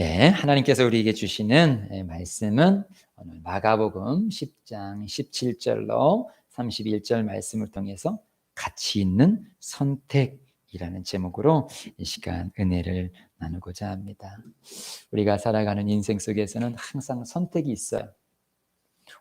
네, 하나님께서 우리에게 주시는 말씀은 오늘 마가복음 10장 17절로 31절 말씀을 통해서 가치 있는 선택이라는 제목으로 이 시간 은혜를 나누고자 합니다. 우리가 살아가는 인생 속에서는 항상 선택이 있어요.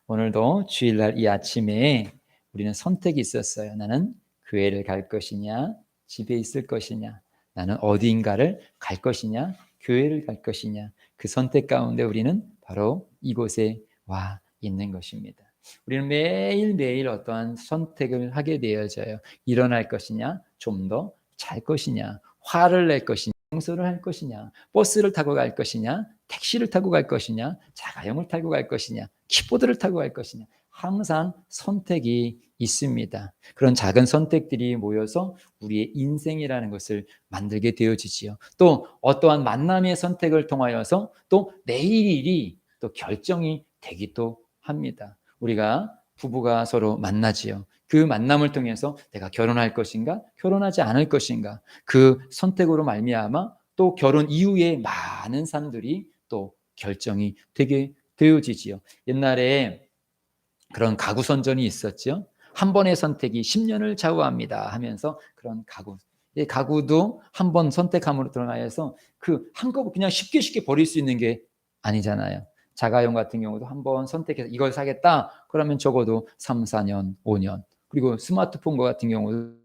오늘도 주일날 이 아침에 우리는 선택이 있었어요. 나는 교회를 갈 것이냐, 집에 있을 것이냐, 나는 어디인가를 갈 것이냐, 교회를 갈 것이냐. 그 선택 가운데 우리는 바로 이곳에 와 있는 것입니다. 우리는 매일매일 어떠한 선택을 하게 되어져요. 일어날 것이냐, 좀 더 잘 것이냐, 화를 낼 것이냐, 용서를 할 것이냐, 버스를 타고 갈 것이냐, 택시를 타고 갈 것이냐, 자가용을 타고 갈 것이냐, 키보드를 타고 갈 것이냐. 항상 선택이 있습니다. 그런 작은 선택들이 모여서 우리의 인생이라는 것을 만들게 되어지지요. 또 어떠한 만남의 선택을 통하여서 또 내일이 또 결정이 되기도 합니다. 우리가 부부가 서로 만나지요. 그 만남을 통해서 내가 결혼할 것인가, 결혼하지 않을 것인가, 그 선택으로 말미암아 또 결혼 이후에 많은 삶들이 또 결정이 되게 되어지지요. 옛날에 그런 가구 선전이 있었죠. 한 번의 선택이 10년을 좌우합니다 하면서 그런 가구도 한 번 선택함으로 들어가서 그 한꺼번에 그냥 쉽게 버릴 수 있는 게 아니잖아요. 자가용 같은 경우도 한 번 선택해서 이걸 사겠다 그러면 적어도 3, 4년, 5년. 그리고 스마트폰 같은 경우도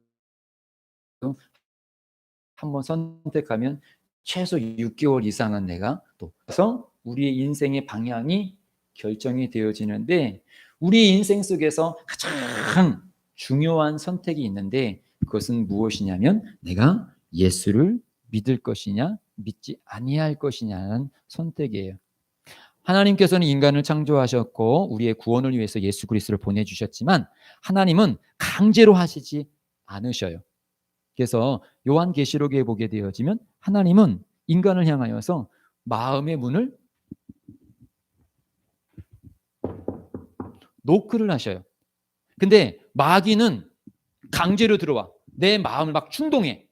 한 번 선택하면 최소 6개월 이상은 내가 또 그래서 우리의 인생의 방향이 결정이 되어지는데 우리 인생 속에서 가장 중요한 선택이 있는데 그것은 무엇이냐면 내가 예수를 믿을 것이냐 믿지 아니할 것이냐는 선택이에요. 하나님께서는 인간을 창조하셨고 우리의 구원을 위해서 예수 그리스도를 보내주셨지만 하나님은 강제로 하시지 않으셔요. 그래서 요한계시록에 보게 되어지면 하나님은 인간을 향하여서 마음의 문을 노크를 하셔요. 근데 마귀는 강제로 들어와. 내 마음을 막 충동해.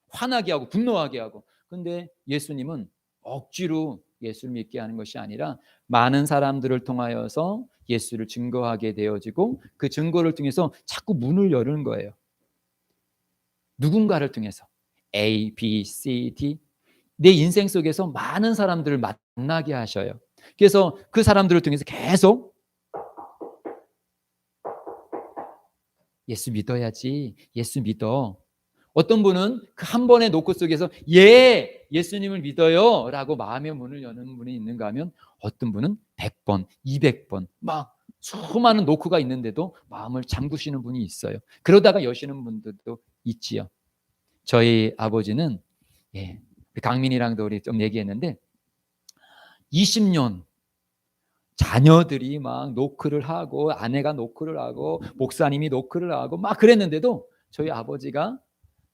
화나게 하고 분노하게 하고. 근데 예수님은 억지로 예수를 믿게 하는 것이 아니라 많은 사람들을 통하여서 예수를 증거하게 되어지고 그 증거를 통해서 자꾸 문을 여는 거예요. 누군가를 통해서 A, B, C, D 내 인생 속에서 많은 사람들을 만나게 하셔요. 그래서 그 사람들을 통해서 계속 예수 믿어야지, 예수 믿어. 어떤 분은 그 한 번의 노크 속에서 예수님을 믿어요 라고 마음의 문을 여는 분이 있는가 하면 어떤 분은 100번, 200번 막 수많은 노크가 있는데도 마음을 잠그시는 분이 있어요. 그러다가 여시는 분들도 있지요. 저희 아버지는 강민이랑도 우리 좀 얘기했는데 20년 자녀들이 막 노크를 하고 아내가 노크를 하고 목사님이 노크를 하고 막 그랬는데도 저희 아버지가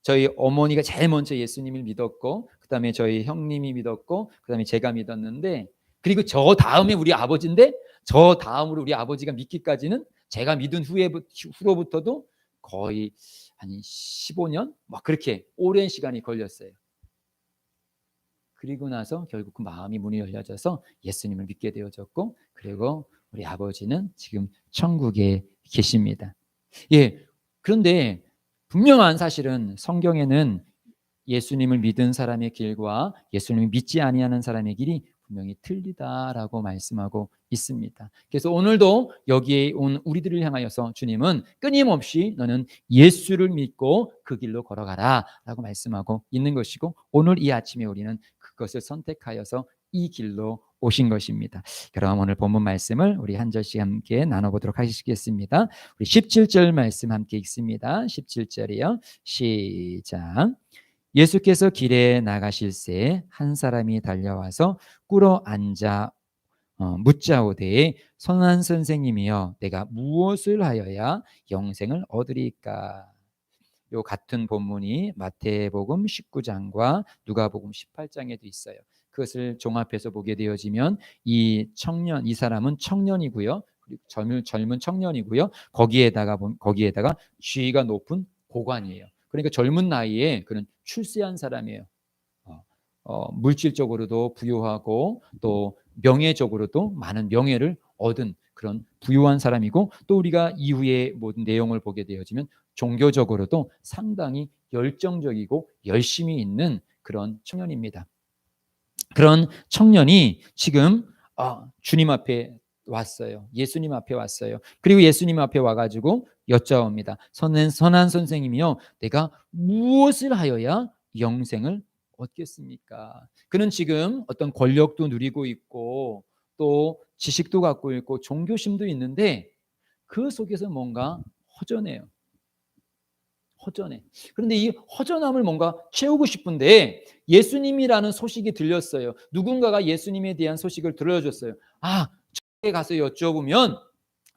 저희 어머니가 제일 먼저 예수님을 믿었고 그다음에 저희 형님이 믿었고 그다음에 제가 믿었는데 그리고 저 다음에 우리 아버지인데 저 다음으로 우리 아버지가 믿기까지는 제가 믿은 후로부터도 거의 한 15년 막 그렇게 오랜 시간이 걸렸어요. 그리고 나서 결국 그 마음이 문이 열려져서 예수님을 믿게 되어졌고 그리고 우리 아버지는 지금 천국에 계십니다. 그런데 분명한 사실은 성경에는 예수님을 믿은 사람의 길과 예수님을 믿지 아니하는 사람의 길이 분명히 틀리다라고 말씀하고 있습니다. 그래서 오늘도 여기에 온 우리들을 향하여서 주님은 끊임없이 너는 예수를 믿고 그 길로 걸어가라 라고 말씀하고 있는 것이고 오늘 이 아침에 우리는 그것을 선택하여서 이 길로 오신 것입니다. 그럼 오늘 본문 말씀을 우리 한 절씩 함께 나눠보도록 하시겠습니다. 우리 17절 말씀 함께 읽습니다. 17절이요. 시작. 예수께서 길에 나가실새 한 사람이 달려와서 꿇어 앉아 묻자오되 선한 선생님이여 내가 무엇을 하여야 영생을 얻으리까. 요 같은 본문이 마태복음 19장과 누가복음 18장에도 있어요. 그것을 종합해서 보게 되어지면 이 사람은 청년이고요. 그리고 젊은 청년이고요. 거기에다가 지위가 높은 고관이에요. 그러니까 젊은 나이에 그는 출세한 사람이에요. 물질적으로도 부유하고 또 명예적으로도 많은 명예를 얻은 그런 부유한 사람이고, 또 우리가 이후의 모든 내용을 보게 되어지면 종교적으로도 상당히 열정적이고 열심히 있는 그런 청년입니다. 그런 청년이 지금 주님 앞에 왔어요. 예수님 앞에 왔어요. 그리고 예수님 앞에 와가지고 여짜옵니다. 선한 선생님이요, 내가 무엇을 하여야 영생을 얻겠습니까? 그는 지금 어떤 권력도 누리고 있고 또 지식도 갖고 있고 종교심도 있는데 그 속에서 뭔가 허전해요. 허전해. 그런데 이 허전함을 뭔가 채우고 싶은데 예수님이라는 소식이 들렸어요. 누군가가 예수님에 대한 소식을 들려줬어요. 저에 가서 여쭤보면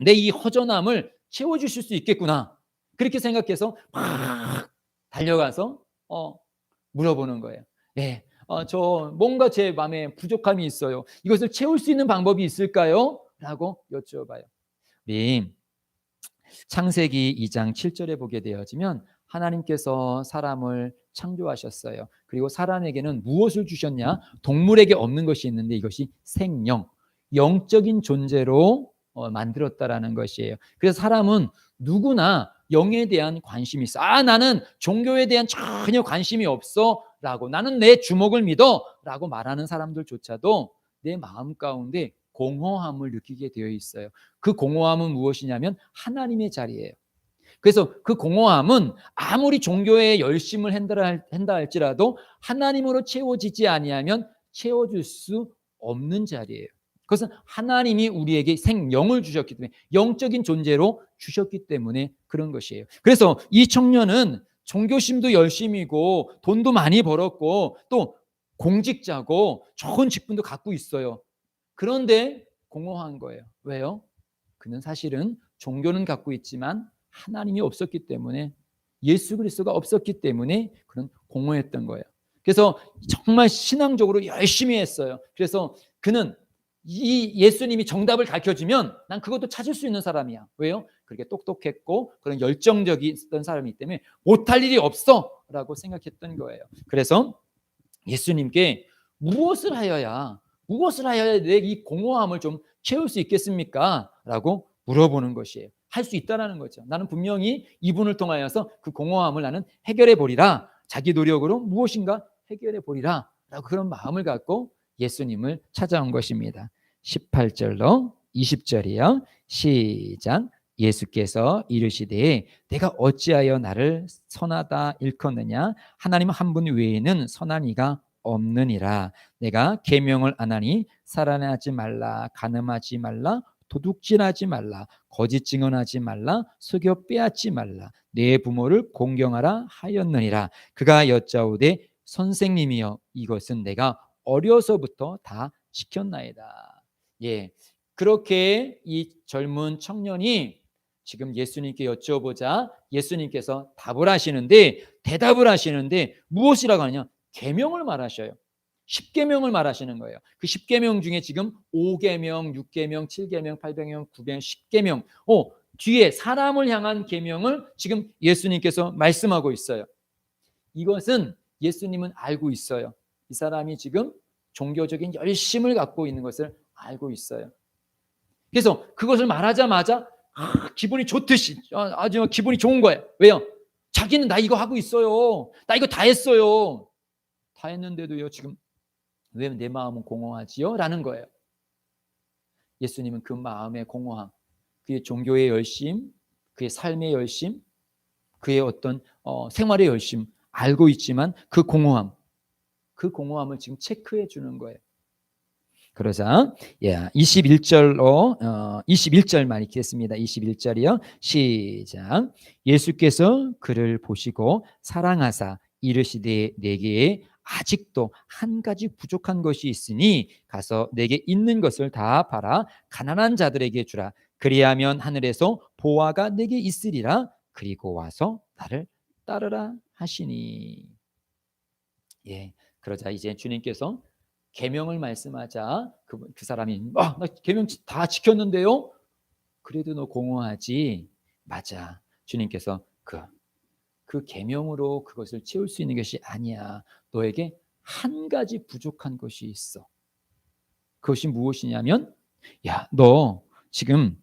내 이 허전함을 채워주실 수 있겠구나. 그렇게 생각해서 막 달려가서 물어보는 거예요. 네, 저 뭔가 제 마음에 부족함이 있어요. 이것을 채울 수 있는 방법이 있을까요? 라고 여쭤봐요. 네. 창세기 2장 7절에 보게 되어지면 하나님께서 사람을 창조하셨어요. 그리고 사람에게는 무엇을 주셨냐? 동물에게 없는 것이 있는데 이것이 생명, 영적인 존재로 만들었다라는 것이에요. 그래서 사람은 누구나 영에 대한 관심이 있어. 나는 종교에 대한 전혀 관심이 없어 라고, 나는 내 주먹을 믿어 라고 말하는 사람들조차도 내 마음 가운데 공허함을 느끼게 되어 있어요. 그 공허함은 무엇이냐면 하나님의 자리예요. 그래서 그 공허함은 아무리 종교에 열심을 한다 할지라도 하나님으로 채워지지 아니하면 채워줄 수 없는 자리예요. 그것은 하나님이 우리에게 생명을 주셨기 때문에, 영적인 존재로 주셨기 때문에 그런 것이에요. 그래서 이 청년은 종교심도 열심이고 돈도 많이 벌었고 또 공직자고 좋은 직분도 갖고 있어요. 그런데 공허한 거예요. 왜요? 그는 사실은 종교는 갖고 있지만 하나님이 없었기 때문에, 예수 그리스도가 없었기 때문에 그는 공허했던 거예요. 그래서 정말 신앙적으로 열심히 했어요. 그래서 그는 이 예수님이 정답을 가르쳐주면 난 그것도 찾을 수 있는 사람이야. 왜요? 그렇게 똑똑했고 그런 열정적이었던 사람이기 때문에 못할 일이 없어 라고 생각했던 거예요. 그래서 예수님께 무엇을 하여야 내 이 공허함을 좀 채울 수 있겠습니까? 라고 물어보는 것이에요. 할 수 있다라는 거죠. 나는 분명히 이분을 통하여서 그 공허함을 나는 해결해 보리라. 자기 노력으로 무엇인가 해결해 보리라. 라고 그런 마음을 갖고 예수님을 찾아온 것입니다. 18절로 20절이요. 시작. 예수께서 이르시되 내가 어찌하여 나를 선하다 일컫느냐? 하나님 한 분 외에는 선한 이가 없느니라. 내가 계명을 안 하니 살인하지 말라, 간음하지 말라, 도둑질하지 말라, 거짓 증언하지 말라, 속여 빼앗지 말라, 내 부모를 공경하라 하였느니라. 그가 여짜오되 선생님이여 이것은 내가 어려서부터 다 지켰나이다. 예, 그렇게 이 젊은 청년이 지금 예수님께 여쭤보자 예수님께서 대답을 하시는데 무엇이라고 하느냐? 계명을 말하셔요. 10계명을 말하시는 거예요. 그 10계명 중에 지금 5계명, 6계명, 7계명, 8계명, 9계명, 10계명 뒤에 사람을 향한 계명을 지금 예수님께서 말씀하고 있어요. 이것은 예수님은 알고 있어요. 이 사람이 지금 종교적인 열심을 갖고 있는 것을 알고 있어요. 그래서 그것을 말하자마자 기분이 좋듯이 아주 기분이 좋은 거예요. 왜요? 자기는 나 이거 하고 있어요. 나 이거 다 했어요. 다 했는데도요 지금 왜 내 마음은 공허하지요? 라는 거예요. 예수님은 그 마음의 공허함, 그의 종교의 열심, 그의 삶의 열심, 그의 어떤 생활의 열심 알고 있지만 그 공허함을 지금 체크해 주는 거예요. 그러자 21절만 읽겠습니다. 21절이요. 시작. 예수께서 그를 보시고 사랑하사 이르시되 내게 아직도 한 가지 부족한 것이 있으니 가서 내게 있는 것을 다 팔아 가난한 자들에게 주라. 그리하면 하늘에서 보화가 내게 있으리라. 그리고 와서 나를 따르라 하시니. 그러자 이제 주님께서 계명을 말씀하자 그 사람이 나 계명 다 지켰는데요. 그래도 너 공허하지. 맞아. 주님께서 그 계명으로 그것을 채울 수 있는 것이 아니야. 너에게 한 가지 부족한 것이 있어. 그것이 무엇이냐면, 야, 너 지금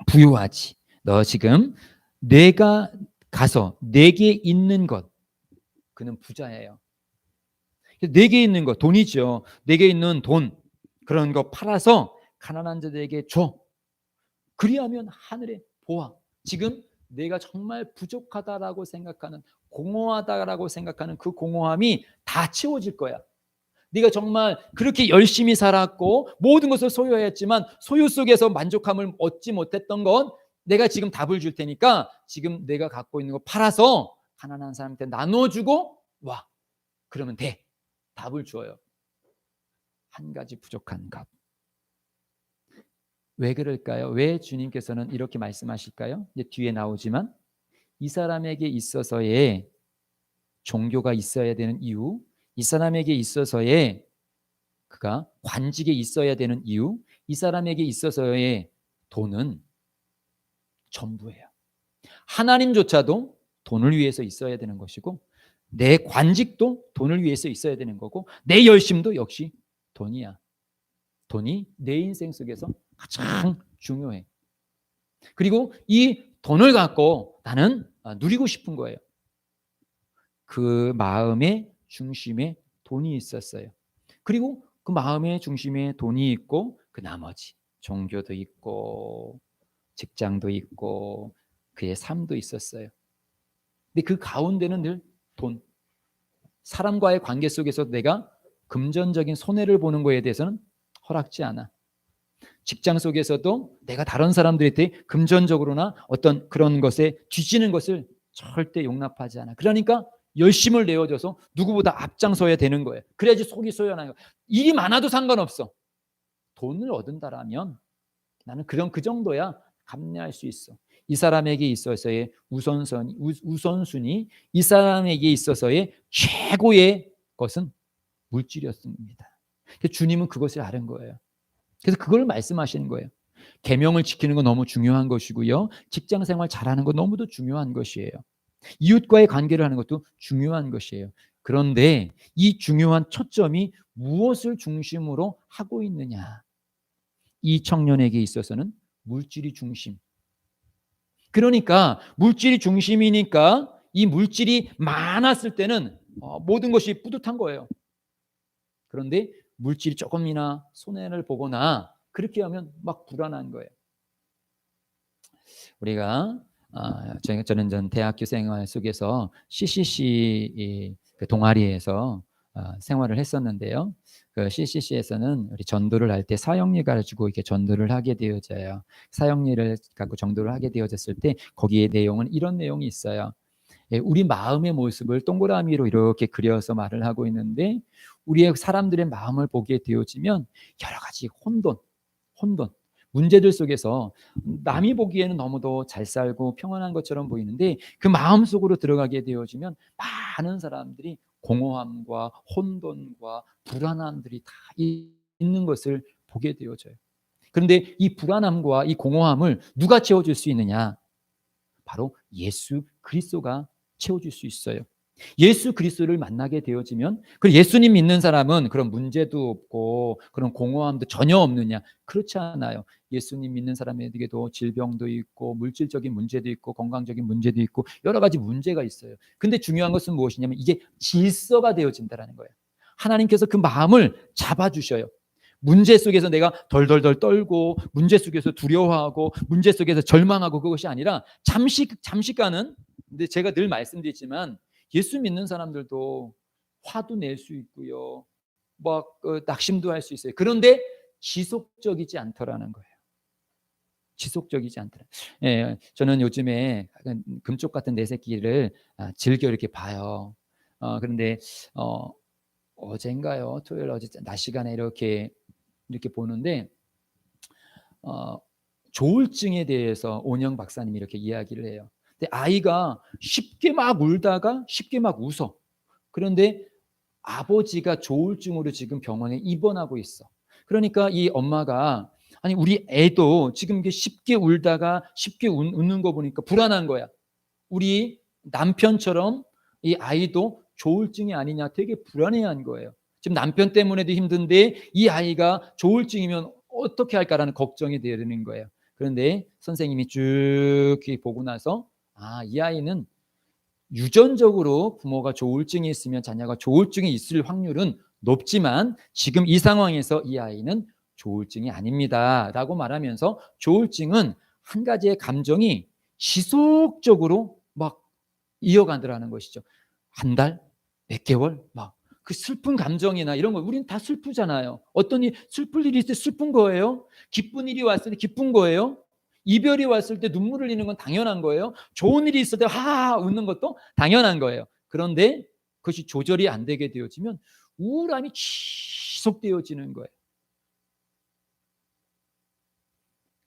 부유하지. 너 지금 내가 가서 내게 있는 것, 그는 부자예요. 내게 있는 것, 돈이죠. 내게 있는 돈, 그런 거 팔아서 가난한 자들에게 줘. 그리하면 하늘에 보아. 지금 내가 정말 부족하다라고 생각하는, 공허하다라고 생각하는 그 공허함이 다 채워질 거야. 네가 정말 그렇게 열심히 살았고 모든 것을 소유했지만 소유 속에서 만족함을 얻지 못했던 건 내가 지금 답을 줄 테니까 지금 내가 갖고 있는 거 팔아서 가난한 사람한테 나눠주고 와. 그러면 돼. 답을 줘요. 한 가지 부족한 것. 왜 그럴까요? 왜 주님께서는 이렇게 말씀하실까요? 이제 뒤에 나오지만 이 사람에게 있어서의 종교가 있어야 되는 이유, 이 사람에게 있어서의 그가 관직에 있어야 되는 이유, 이 사람에게 있어서의 돈은 전부예요. 하나님조차도 돈을 위해서 있어야 되는 것이고 내 관직도 돈을 위해서 있어야 되는 거고 내 열심도 역시 돈이야. 돈이 내 인생 속에서 가장 중요해. 그리고 이 돈을 갖고 나는 누리고 싶은 거예요. 그 마음의 중심에 돈이 있었어요. 그리고 그 마음의 중심에 돈이 있고 그 나머지 종교도 있고 직장도 있고 그의 삶도 있었어요. 근데 그 가운데는 늘 돈. 사람과의 관계 속에서 내가 금전적인 손해를 보는 거에 대해서는 허락지 않아. 직장 속에서도 내가 다른 사람들한테 금전적으로나 어떤 그런 것에 뒤지는 것을 절대 용납하지 않아. 그러니까 열심을 내어줘서 누구보다 앞장서야 되는 거예요. 그래야지 속이 소연한 거예요. 일이 많아도 상관없어. 돈을 얻은다라면 나는 그 정도야 감내할 수 있어. 이 사람에게 있어서의 우선순위, 이 사람에게 있어서의 최고의 것은 물질이었습니다. 주님은 그것을 아는 거예요. 그래서 그걸 말씀하시는 거예요. 계명을 지키는 건 너무 중요한 것이고요. 직장 생활 잘하는 건 너무도 중요한 것이에요. 이웃과의 관계를 하는 것도 중요한 것이에요. 그런데 이 중요한 초점이 무엇을 중심으로 하고 있느냐. 이 청년에게 있어서는 물질이 중심. 그러니까 물질이 중심이니까 이 물질이 많았을 때는 모든 것이 뿌듯한 거예요. 그런데 물질이 조금이나 손해를 보거나 그렇게 하면 막 불안한 거예요. 우리가 저는 전 대학교 생활 속에서 CCC 그 동아리에서 생활을 했었는데요. 그 CCC에서는 우리 전도를 할 때 사형리 가지고 이렇게 전도를 하게 되어져요. 사형리를 갖고 전도를 하게 되어졌을 때 거기에 내용은 이런 내용이 있어요. 우리 마음의 모습을 동그라미로 이렇게 그려서 말을 하고 있는데 우리의 사람들의 마음을 보게 되어지면 여러 가지 혼돈, 문제들 속에서 남이 보기에는 너무도 잘 살고 평안한 것처럼 보이는데 그 마음 속으로 들어가게 되어지면 많은 사람들이 공허함과 혼돈과 불안함들이 다 있는 것을 보게 되어져요. 그런데 이 불안함과 이 공허함을 누가 채워줄 수 있느냐? 바로 예수 그리스도가 채워줄 수 있어요. 예수 그리스도를 만나게 되어지면 그 예수님 믿는 사람은 그런 문제도 없고 그런 공허함도 전혀 없느냐? 그렇지 않아요. 예수님 믿는 사람에게도 질병도 있고 물질적인 문제도 있고 건강적인 문제도 있고 여러 가지 문제가 있어요. 근데 중요한 것은 무엇이냐면 이게 질서가 되어진다는 거예요. 하나님께서 그 마음을 잡아주셔요. 문제 속에서 내가 덜덜덜 떨고 문제 속에서 두려워하고 문제 속에서 절망하고 그것이 아니라 잠시간은, 근데 제가 늘 말씀드리지만 예수 믿는 사람들도 화도 낼 수 있고요. 막 낙심도 할 수 있어요. 그런데 지속적이지 않더라는 거예요. 지속적이지 않더라. 예, 저는 요즘에 금쪽 같은 내 새끼를 즐겨 이렇게 봐요. 그런데 어젠가요? 토요일 어제 낮 시간에 이렇게 보는데 조울증에 대해서 온영 박사님이 이렇게 이야기를 해요. 근데 아이가 쉽게 막 울다가 쉽게 막 웃어. 그런데 아버지가 조울증으로 지금 병원에 입원하고 있어. 그러니까 이 엄마가 아니 우리 애도 지금 이게 쉽게 울다가 쉽게 웃는 거 보니까 불안한 거야. 우리 남편처럼 이 아이도 조울증이 아니냐 되게 불안해한 거예요. 지금 남편 때문에도 힘든데 이 아이가 조울증이면 어떻게 할까라는 걱정이 되는 거예요. 그런데 선생님이 쭉 보고 나서 이 아이는 유전적으로 부모가 조울증이 있으면 자녀가 조울증이 있을 확률은 높지만 지금 이 상황에서 이 아이는 조울증이 아닙니다 라고 말하면서 조울증은 한 가지의 감정이 지속적으로 막 이어가더라는 것이죠. 한 달, 몇 개월, 막 그 슬픈 감정이나 이런 거 우리는 다 슬프잖아요. 어떤 일, 슬플 일이 있을 때 슬픈 거예요. 기쁜 일이 왔을 때 기쁜 거예요. 이별이 왔을 때 눈물을 흘리는 건 당연한 거예요. 좋은 일이 있을 때 하하 웃는 것도 당연한 거예요. 그런데 그것이 조절이 안 되게 되어지면 우울함이 지속되어지는 거예요.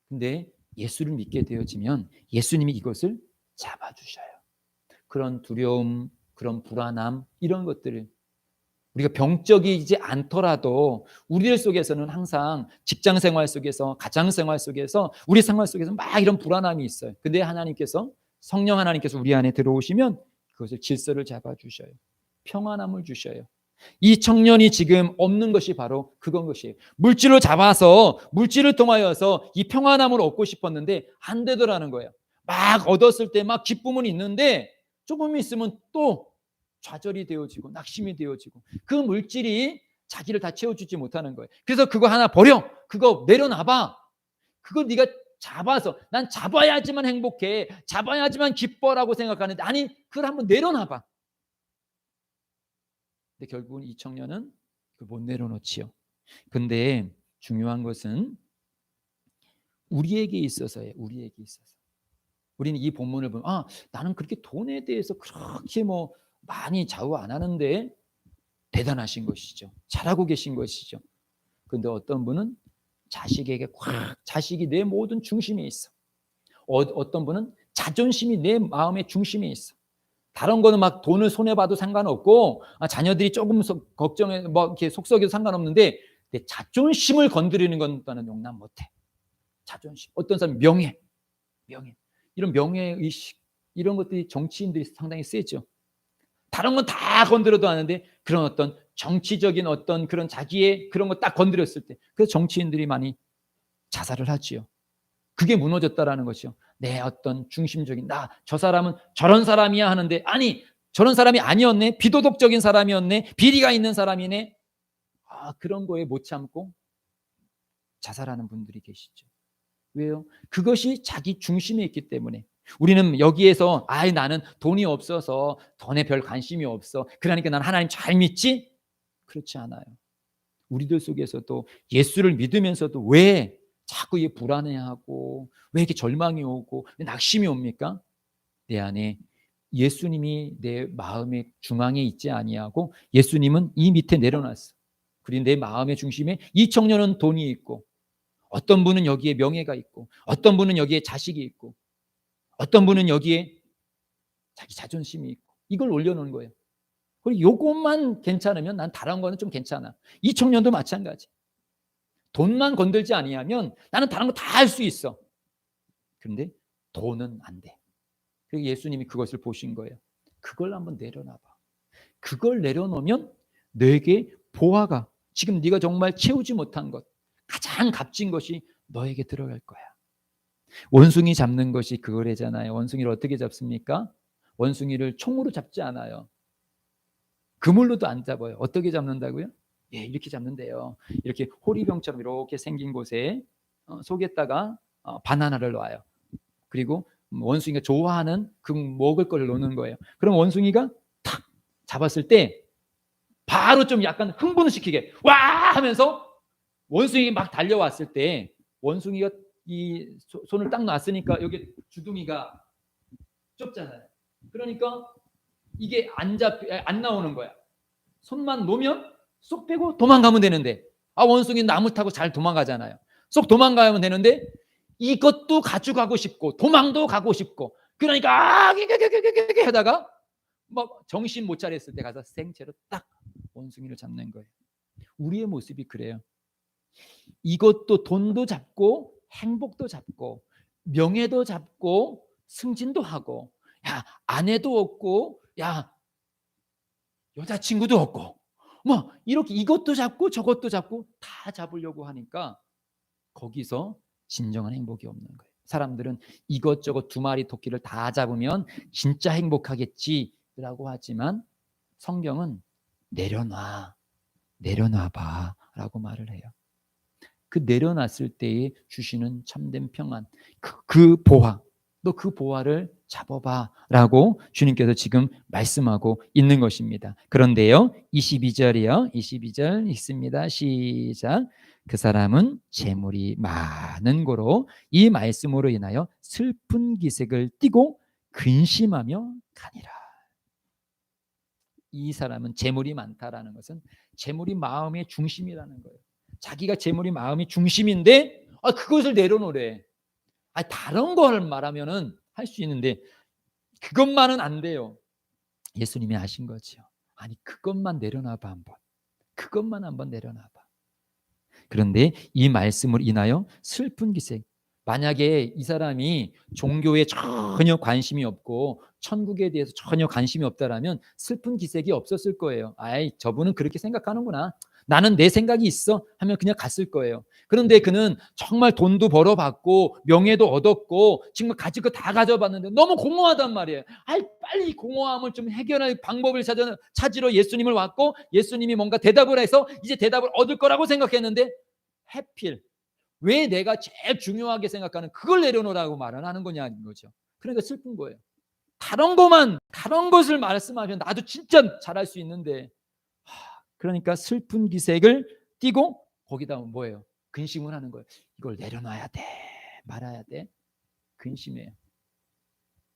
근데 예수를 믿게 되어지면 예수님이 이것을 잡아주셔요. 그런 두려움, 그런 불안함 이런 것들을 우리가 병적이지 않더라도 우리들 속에서는 항상 직장 생활 속에서 가정 생활 속에서 우리 생활 속에서 막 이런 불안함이 있어요. 근데 하나님께서 성령 하나님께서 우리 안에 들어오시면 그것을 질서를 잡아주셔요. 평안함을 주셔요. 이 청년이 지금 없는 것이 바로 그건 것이에요. 물질로 잡아서 물질을 통하여서 이 평안함을 얻고 싶었는데 안 되더라는 거예요. 막 얻었을 때 막 기쁨은 있는데 조금 있으면 또 좌절이 되어지고 낙심이 되어지고 그 물질이 자기를 다 채워주지 못하는 거예요. 그래서 그거 하나 버려. 그거 내려놔봐. 그거 네가 잡아서 난 잡아야지만 행복해. 잡아야지만 기뻐라고 생각하는데 아니 그걸 한번 내려놔봐. 근데 결국은 이 청년은 못 내려놓지요. 근데 중요한 것은 우리에게 있어서예요. 우리에게 있어서. 우리는 이 본문을 보면 나는 그렇게 돈에 대해서 그렇게 뭐 많이 좌우 안 하는데 대단하신 것이죠. 잘하고 계신 것이죠. 근데 어떤 분은 자식에게 자식이 내 모든 중심에 있어. 어떤 분은 자존심이 내 마음의 중심에 있어. 다른 거는 막 돈을 손해봐도 상관없고 자녀들이 조금 걱정해 뭐 이렇게 속썩여도 상관없는데 내 자존심을 건드리는 건 나는 용납 못해. 자존심. 어떤 사람 명예 이런 명예의식 이런 것들이 정치인들이 상당히 세죠. 다른 건 다 건드려도 하는데 그런 어떤 정치적인 어떤 그런 자기의 그런 거 딱 건드렸을 때 그래서 정치인들이 많이 자살을 하지요. 그게 무너졌다라는 것이요. 내 어떤 중심적인 저 사람은 저런 사람이야 하는데 아니 저런 사람이 아니었네. 비도덕적인 사람이었네. 비리가 있는 사람이네. 그런 거에 못 참고 자살하는 분들이 계시죠. 왜요? 그것이 자기 중심에 있기 때문에. 우리는 여기에서 나는 돈이 없어서 돈에 별 관심이 없어. 그러니까 난 하나님 잘 믿지? 그렇지 않아요. 우리들 속에서도 예수를 믿으면서도 왜 자꾸 불안해하고 왜 이렇게 절망이 오고 왜 낙심이 옵니까? 내 안에 예수님이 내 마음의 중앙에 있지 아니하고 예수님은 이 밑에 내려놨어. 그리고 내 마음의 중심에 이 청년은 돈이 있고 어떤 분은 여기에 명예가 있고 어떤 분은 여기에 자식이 있고 어떤 분은 여기에 자기 자존심이 있고 이걸 올려놓은 거예요. 그리고 요것만 괜찮으면 난 다른 거는 좀 괜찮아. 이 청년도 마찬가지. 돈만 건들지 아니하면 나는 다른 거 다 할 수 있어. 그런데 돈은 안 돼. 그리고 예수님이 그것을 보신 거예요. 그걸 한번 내려놔봐. 그걸 내려놓으면 너에게 보화가 지금 네가 정말 채우지 못한 것 가장 값진 것이 너에게 들어갈 거야. 원숭이 잡는 것이 그거래잖아요. 원숭이를 어떻게 잡습니까? 원숭이를 총으로 잡지 않아요. 그물로도 안 잡아요. 어떻게 잡는다고요? 이렇게 잡는데요. 이렇게 호리병처럼 이렇게 생긴 곳에 속에다가 바나나를 놔요. 그리고 원숭이가 좋아하는 그 먹을 걸 놓는 거예요. 그럼 원숭이가 탁 잡았을 때 바로 좀 약간 흥분을 시키게 와 하면서 원숭이가 막 달려왔을 때 원숭이가 이 손을 딱 놨으니까 여기 주둥이가 좁잖아요. 그러니까 이게 안 나오는 거야. 손만 놓으면 쏙 빼고 도망가면 되는데 원숭이 나무 타고 잘 도망가잖아요. 쏙 도망가면 되는데 이것도 가져가고 싶고 도망도 가고 싶고 그러니까 하다가 막 정신 못 차렸을 때 가서 생채로 딱 원숭이를 잡는 거예요. 우리의 모습이 그래요. 이것도 돈도 잡고 행복도 잡고 명예도 잡고 승진도 하고 아내도 없고 여자친구도 없고 뭐 이렇게 이것도 잡고 저것도 잡고 다 잡으려고 하니까 거기서 진정한 행복이 없는 거예요. 사람들은 이것저것 두 마리 토끼를 다 잡으면 진짜 행복하겠지라고 하지만 성경은 내려놔 봐라고 말을 해요. 그 내려놨을 때에 주시는 참된 평안, 그 보화, 너 그 보화를 잡아봐라고 주님께서 지금 말씀하고 있는 것입니다. 그런데요, 22절이요, 22절 읽습니다. 시작. 그 사람은 재물이 많은 고로 이 말씀으로 인하여 슬픈 기색을 띠고 근심하며 가니라. 이 사람은 재물이 많다라는 것은 재물이 마음의 중심이라는 거예요. 자기가 재물이 마음이 중심인데 그것을 내려놓으래. 다른 걸 말하면은 할 수 있는데 그것만은 안 돼요. 예수님이 아신 거죠. 아니 그것만 내려놔봐 한번. 그것만 한번 내려놔봐. 그런데 이 말씀을 인하여 슬픈 기색. 만약에 이 사람이 종교에 전혀 관심이 없고 천국에 대해서 전혀 관심이 없다라면 슬픈 기색이 없었을 거예요. 아이 저분은 그렇게 생각하는구나. 나는 내 생각이 있어 하면 그냥 갔을 거예요. 그런데 그는 정말 돈도 벌어봤고 명예도 얻었고 정말 가질 거 다 가져봤는데 너무 공허하단 말이에요. 빨리 이 공허함을 좀 해결할 방법을 찾으러 예수님을 왔고 예수님이 뭔가 대답을 해서 이제 대답을 얻을 거라고 생각했는데 해필 왜 내가 제일 중요하게 생각하는 그걸 내려놓으라고 말을 하는 거냐는 거죠. 그러니까 슬픈 거예요. 다른 것을 말씀하면 나도 진짜 잘할 수 있는데 그러니까 슬픈 기색을 띠고 거기다 뭐예요? 근심을 하는 거예요. 이걸 내려놔야 돼 말아야 돼 근심해요.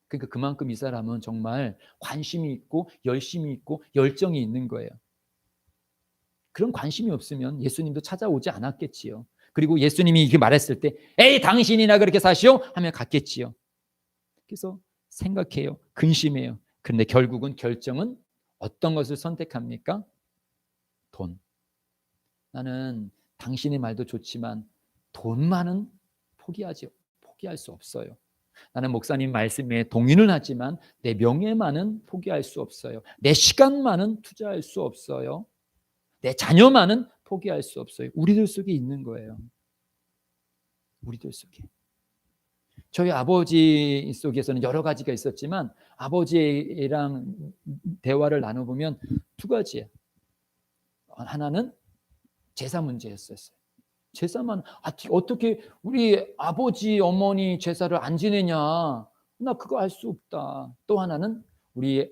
그러니까 그만큼 이 사람은 정말 관심이 있고 열심이 있고 열정이 있는 거예요. 그런 관심이 없으면 예수님도 찾아오지 않았겠지요. 그리고 예수님이 이렇게 말했을 때 에이 당신이나 그렇게 사시오 하면 갔겠지요. 그래서 생각해요. 근심해요. 그런데 결국은 결정은 어떤 것을 선택합니까? 돈. 나는 당신의 말도 좋지만 돈만은 포기할 수 없어요. 나는 목사님 말씀에 동의는 하지만 내 명예만은 포기할 수 없어요. 내 시간만은 투자할 수 없어요. 내 자녀만은 포기할 수 없어요. 우리들 속에 있는 거예요. 우리들 속에. 저희 아버지 속에서는 여러 가지가 있었지만 아버지랑 대화를 나눠보면 두 가지예요. 하나는 제사 문제였었어요. 제사만 어떻게 우리 아버지 어머니 제사를 안 지내냐. 나 그거 알 수 없다. 또 하나는 우리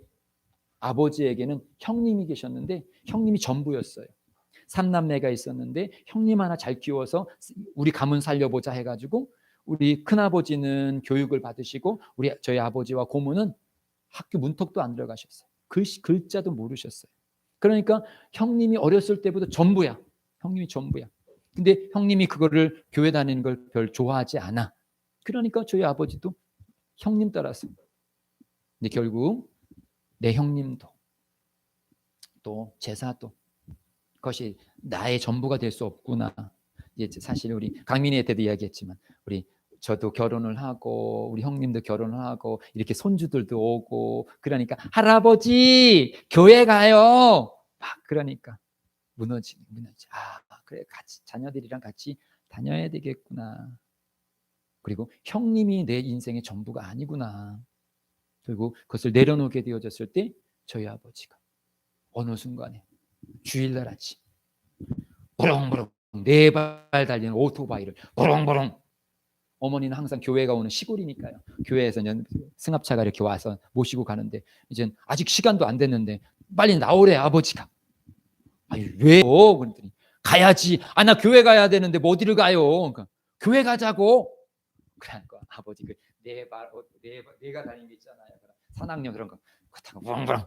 아버지에게는 형님이 계셨는데 형님이 전부였어요. 3남매가 있었는데 형님 하나 잘 키워서 우리 가문 살려보자 해가지고 우리 큰아버지는 교육을 받으시고 저희 아버지와 고모는 학교 문턱도 안 들어가셨어요. 글자도 모르셨어요. 그러니까 형님이 어렸을 때부터 전부야. 형님이 전부야. 근데 형님이 그거를 교회 다니는 걸 별 좋아하지 않아. 그러니까 저희 아버지도 형님 따랐어요. 근데 결국 내 형님도 또 제사도 그것이 나의 전부가 될 수 없구나. 이제 사실 우리 강민희 때도 이야기했지만 저도 결혼을 하고 우리 형님도 결혼을 하고 이렇게 손주들도 오고 그러니까 할아버지 교회 가요. 막 그러니까 무너지. 그래 같이 자녀들이랑 같이 다녀야 되겠구나. 그리고 형님이 내 인생의 전부가 아니구나. 그리고 그것을 내려놓게 되어졌을 때 저희 아버지가 어느 순간에 주일날 아침 부릉부릉 4발 달리는 오토바이를 부릉부릉 어머니는 항상 교회가 오는 시골이니까요. 교회에서는 승합차가 이렇게 와서 모시고 가는데 이젠 아직 시간도 안 됐는데 빨리 나오래 아버지가. 왜요? 그랬더니 가야지. 나 교회 가야 되는데 뭐 어디를 가요? 그러니까 교회 가자고. 그러니까 아버지 내가 다니는 게 있잖아요. 산악령 그런 거 타고 부릉부릉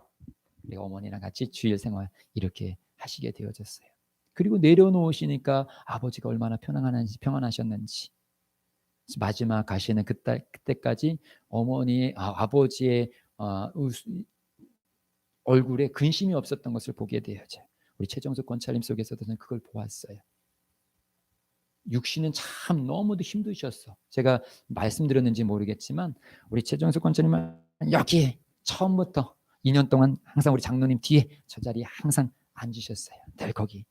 내가 어머니랑 같이 주일 생활 이렇게 하시게 되어졌어요. 그리고 내려놓으시니까 아버지가 얼마나 평안하셨는지. 마지막 가시는 그때까지 아버지의 얼굴에 근심이 없었던 것을 보게 되어져요. 우리 최정숙 권사님 속에서도 저는 그걸 보았어요. 육신은 참 너무도 힘드셨어. 제가 말씀드렸는지 모르겠지만 우리 최정숙 권사님은 여기 처음부터 2년 동안 항상 우리 장로님 뒤에 저 자리에 항상 앉으셨어요. 늘 거기.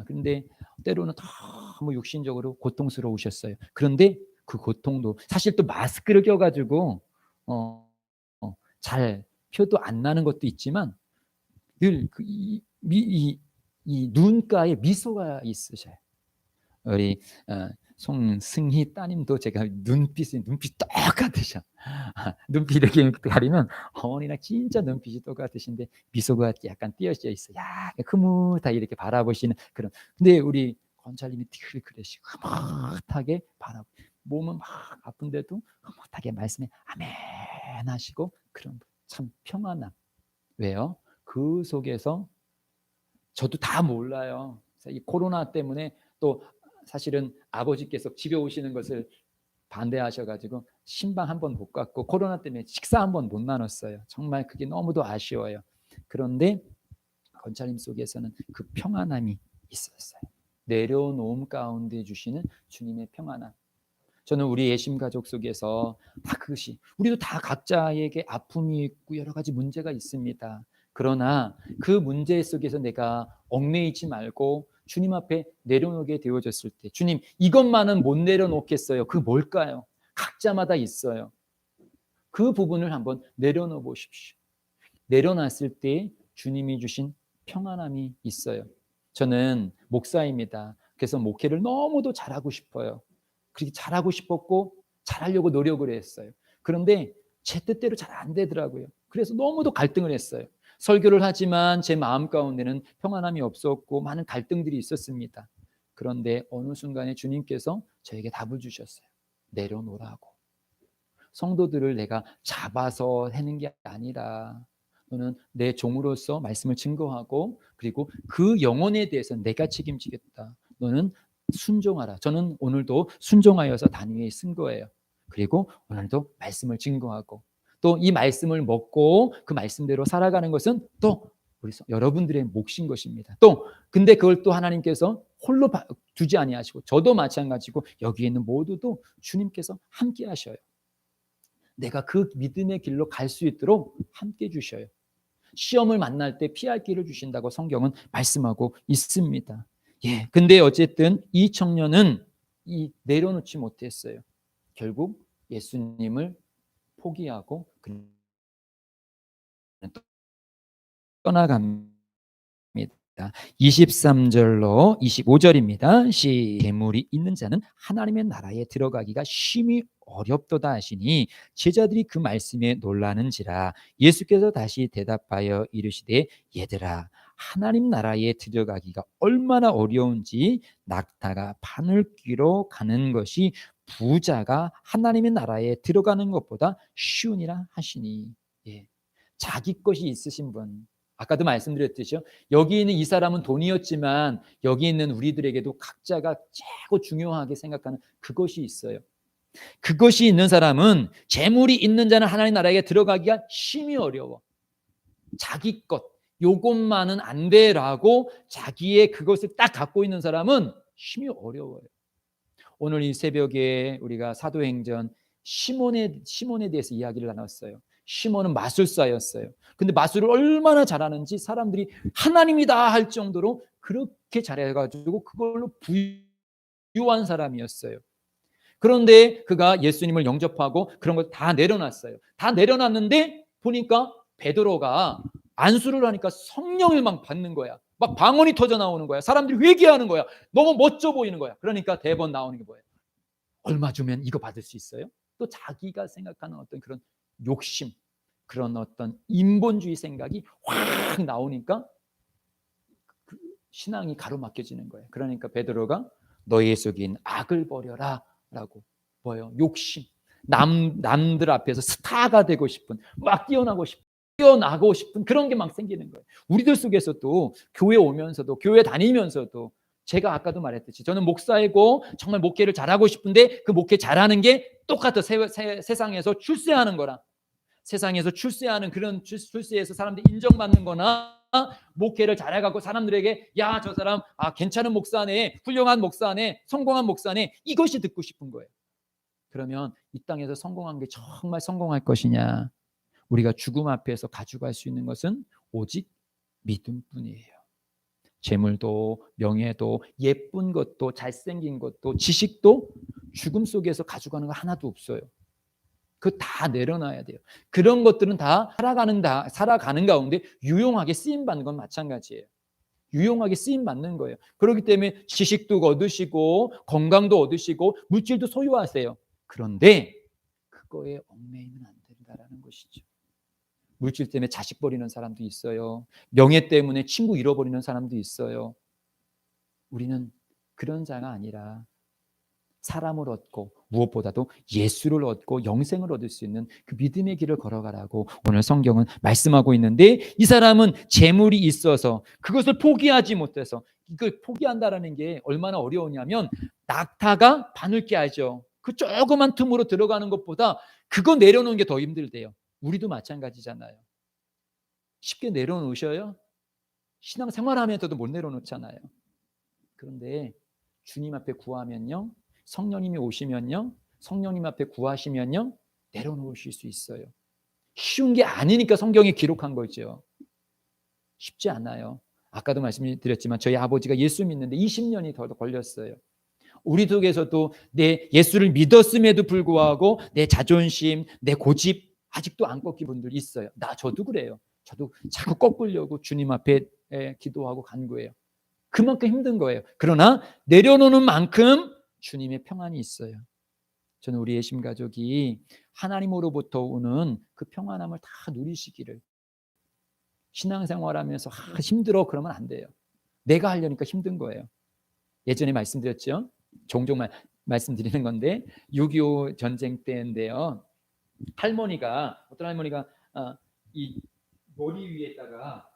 그런데 때로는 너무 육신적으로 고통스러우셨어요. 그런데 그 고통도 사실 또 마스크를 껴가지고 잘 표도 안 나는 것도 있지만 늘 이 눈가에 미소가 있으셔요. 우리 송승희 따님도 제가 눈빛이 똑같으셔. 눈빛 이렇게 가리면 어머니랑 진짜 눈빛이 똑같으신데 미소가 약간 띄어져 있어. 약간 흐뭇하게 이렇게 바라보시는 그런. 근데 우리 권찰님이 늘 그러시고 흐뭇하게 바라보. 몸은 막 아픈데도 흐뭇하게 말씀에 아멘 하시고 그런 참 평안함. 왜요? 그 속에서 저도 다 몰라요. 이 코로나 때문에 또 사실은 아버지께서 집에 오시는 것을 반대하셔가지고 신방 한 번 못 갔고 코로나 때문에 식사 한 번 못 나눴어요. 정말 그게 너무도 아쉬워요. 그런데 권찰님 속에서는 그 평안함이 있었어요. 내려놓음 가운데 주시는 주님의 평안함. 저는 우리 예심 가족 속에서 다 그것이 우리도 다 각자에게 아픔이 있고 여러 가지 문제가 있습니다. 그러나 그 문제 속에서 내가 얽매이지 말고 주님 앞에 내려놓게 되어졌을 때 주님 이것만은 못 내려놓겠어요. 그 뭘까요? 각자마다 있어요. 그 부분을 한번 내려놓아 보십시오. 내려놨을 때 주님이 주신 평안함이 있어요. 저는 목사입니다. 그래서 목회를 너무도 잘하고 싶어요. 그렇게 잘하고 싶었고 잘하려고 노력을 했어요. 그런데 제 뜻대로 잘 안 되더라고요. 그래서 너무도 갈등을 했어요. 설교를 하지만 제 마음 가운데는 평안함이 없었고 많은 갈등들이 있었습니다. 그런데 어느 순간에 주님께서 저에게 답을 주셨어요. 내려놓으라고. 성도들을 내가 잡아서 하는 게 아니라 너는 내 종으로서 말씀을 증거하고 그리고 그 영혼에 대해서 내가 책임지겠다. 너는 순종하라. 저는 오늘도 순종하여서 단위에 쓴 거예요. 그리고 오늘도 말씀을 증거하고 또 이 말씀을 먹고 그 말씀대로 살아가는 것은 또 우리 여러분들의 몫인 것입니다. 또 근데 그걸 또 하나님께서 홀로 두지 아니하시고 저도 마찬가지고 여기 있는 모두도 주님께서 함께 하셔요. 내가 그 믿음의 길로 갈 수 있도록 함께 주셔요. 시험을 만날 때 피할 길을 주신다고 성경은 말씀하고 있습니다. 예. 근데 어쨌든 이 청년은 내려놓지 못했어요. 결국 예수님을 포기하고 떠나갑니다. 23절로 25절입니다. 재물이 있는 자는 하나님의 나라에 들어가기가 심히 어렵도다 하시니 제자들이 그 말씀에 놀라는지라. 예수께서 다시 대답하여 이르시되 얘들아 하나님 나라에 들어가기가 얼마나 어려운지 낙타가 바늘 귀로 가는 것이 부자가 하나님의 나라에 들어가는 것보다 쉬우니라 하시니. 예. 자기 것이 있으신 분, 아까도 말씀드렸듯이요. 여기 있는 이 사람은 돈이었지만 여기 있는 우리들에게도 각자가 최고 중요하게 생각하는 그것이 있어요. 그것이 있는 사람은 재물이 있는 자는 하나님 나라에 들어가기가 심히 어려워. 자기 것, 요것만은 안 돼라고 자기의 그것을 딱 갖고 있는 사람은 심히 어려워요. 오늘 이 새벽에 우리가 사도행전 시몬에 대해서 이야기를 나눴어요. 시몬은 마술사였어요. 근데 마술을 얼마나 잘하는지 사람들이 하나님이다 할 정도로 그렇게 잘해가지고 그걸로 부유한 사람이었어요. 그런데 그가 예수님을 영접하고 그런 걸 다 내려놨어요. 다 내려놨는데 보니까 베드로가 안수를 하니까 성령을 막 받는 거야. 막 방언이 터져 나오는 거야. 사람들이 회개하는 거야. 너무 멋져 보이는 거야. 그러니까 대번 나오는 게 뭐예요? 얼마 주면 이거 받을 수 있어요? 또 자기가 생각하는 어떤 그런 욕심, 그런 어떤 인본주의 생각이 확 나오니까 그 신앙이 가로막혀지는 거예요. 그러니까 베드로가 너희 속에 있는 악을 버려라 라고. 뭐예요? 욕심. 남들 앞에서 스타가 되고 싶은, 막 뛰어나고 싶은 그런 게 막 생기는 거예요. 우리들 속에서도 교회 오면서도 교회 다니면서도 제가 아까도 말했듯이 저는 목사이고 정말 목회를 잘하고 싶은데 그 목회 잘하는 게 똑같아. 세상에서 출세하는 거랑 세상에서 출세하는 그런 출세에서 사람들이 인정받는 거나 목회를 잘해갖고 사람들에게 야, 저 사람 괜찮은 목사네, 훌륭한 목사네, 성공한 목사네, 이것이 듣고 싶은 거예요. 그러면 이 땅에서 성공한 게 정말 성공할 것이냐? 우리가 죽음 앞에서 가져갈 수 있는 것은 오직 믿음뿐이에요. 재물도 명예도 예쁜 것도 잘생긴 것도 지식도 죽음 속에서 가져가는 거 하나도 없어요. 그거 다 내려놔야 돼요. 그런 것들은 다 살아가는 가운데 유용하게 쓰임받는 건 마찬가지예요. 유용하게 쓰임받는 거예요. 그렇기 때문에 지식도 얻으시고 건강도 얻으시고 물질도 소유하세요. 그런데 그거에 얽매이면 안 된다라는 것이죠. 물질 때문에 자식 버리는 사람도 있어요. 명예 때문에 친구 잃어버리는 사람도 있어요. 우리는 그런 자가 아니라 사람을 얻고 무엇보다도 예수를 얻고 영생을 얻을 수 있는 그 믿음의 길을 걸어가라고 오늘 성경은 말씀하고 있는데, 이 사람은 재물이 있어서 그것을 포기하지 못해서, 이걸 포기한다라는 게 얼마나 어려우냐면 낙타가 바늘 깨알죠. 그 조그만 틈으로 들어가는 것보다 그거 내려놓는 게 더 힘들대요. 우리도 마찬가지잖아요. 쉽게 내려놓으셔요? 신앙생활하면서도 못 내려놓잖아요. 그런데 주님 앞에 구하면요, 성령님이 오시면요, 성령님 앞에 구하시면요, 내려놓으실 수 있어요. 쉬운 게 아니니까 성경에 기록한 거죠. 쉽지 않아요. 아까도 말씀드렸지만 저희 아버지가 예수 믿는데 20년이 더 걸렸어요. 우리 속에서도 내 예수를 믿었음에도 불구하고 내 자존심, 내 고집 아직도 안 꺾인 분들이 있어요. 저도 그래요. 저도 자꾸 꺾으려고 주님 앞에 기도하고 간구해요. 그만큼 힘든 거예요. 그러나 내려놓는 만큼 주님의 평안이 있어요. 저는 우리 예심 가족이 하나님으로부터 오는 그 평안함을 다 누리시기를. 신앙생활하면서 힘들어 그러면 안 돼요. 내가 하려니까 힘든 거예요. 예전에 말씀드렸죠. 종종 말씀드리는 건데 6.25 전쟁 때인데요. 어떤 할머니가 이 머리 위에다가